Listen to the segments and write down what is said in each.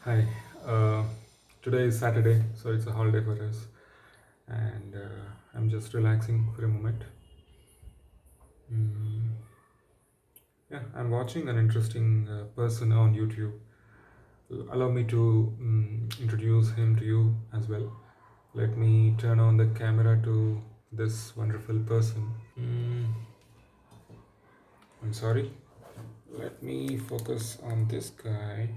Hi. Uh, Today is Saturday, so it's a holiday for us, and I'm just relaxing for a moment. Mm, yeah, I'm watching an interesting person on YouTube. Allow me to introduce him to you as well. Let me turn on the camera to this wonderful person. Mm, I'm sorry. Let me focus on this guy.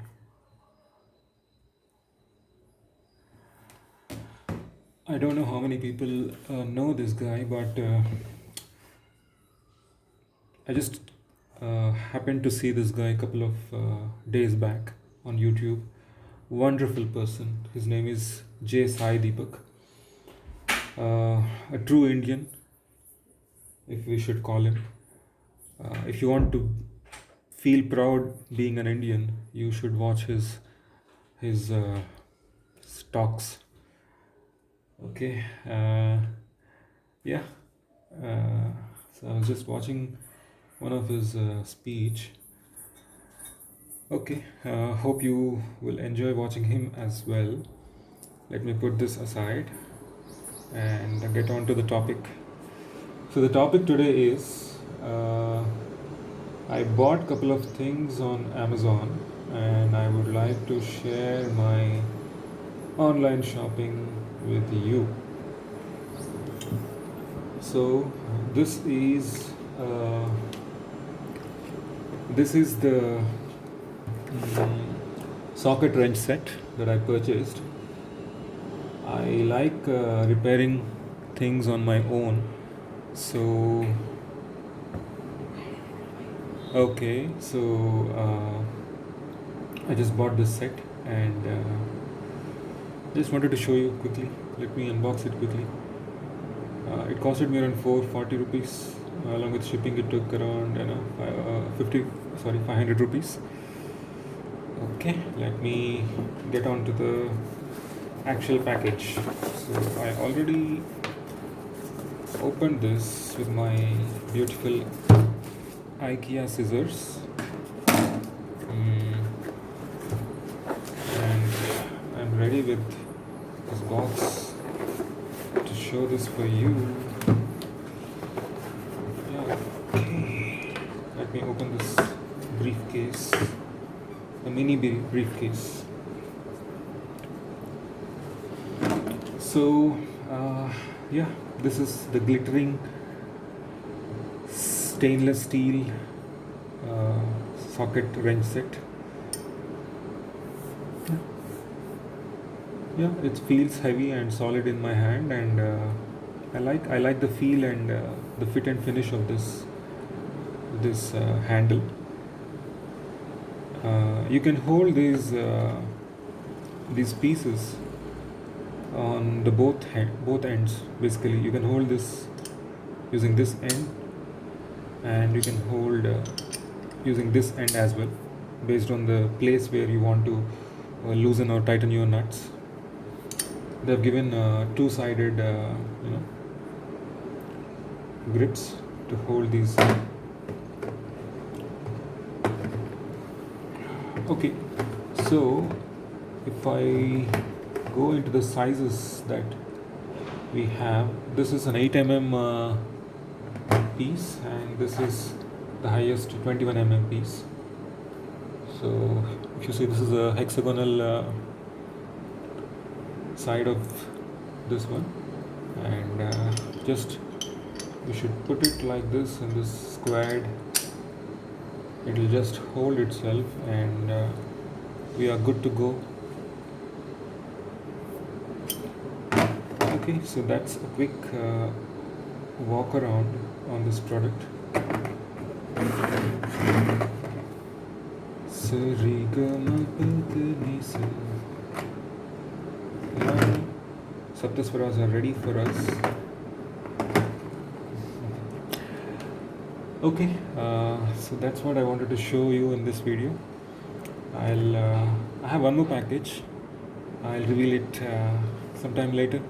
I don't know how many people know this guy, but I just happened to see this guy a couple of days back on YouTube. Wonderful person. His name is J. Sai Deepak. A true Indian, if we should call him. If you want to feel proud being an Indian, you should watch his talks. Okay. Yeah. Uh, so I was just watching one of his speech. Okay, hope you will enjoy watching him as well. Let me put this aside and get on to the topic. So the topic today is I bought a couple of things on Amazon and I would like to share my online shopping with you. So uh, this is the socket wrench set that I purchased. I like repairing things on my own. So, okay, so I just bought this set and just wanted to show you quickly. Let me unbox it quickly. It costed me around 440 rupees. Along with shipping, it took around 500 rupees. Okay, let me get on to the actual package. So I already opened this with my beautiful IKEA scissors. And I'm ready with this box to show this for you. Yeah, okay. Let me open this briefcase, a mini briefcase. So, yeah, this is the glittering stainless steel uh, socket wrench set. Yeah, it feels heavy and solid in my hand, and I like the feel and the fit and finish of this handle. You can hold these pieces on the both ends. Basically, you can hold this using this end, and you can hold using this end as well, based on the place where you want to loosen or tighten your nuts. They've given two-sided, grips to hold these. Okay, so if I go into the sizes that we have, this is an 8 mm piece, and this is the highest 21 mm piece. So if you see, this is a hexagonal side of this one, and just you should put it like this in this squared. It will just hold itself, and we are good to go. Okay, so that's a quick walk around on this product. Saptaswaras are ready for us. Okay, so that's what I wanted to show you in this video. I have one more package. I'll reveal it sometime later.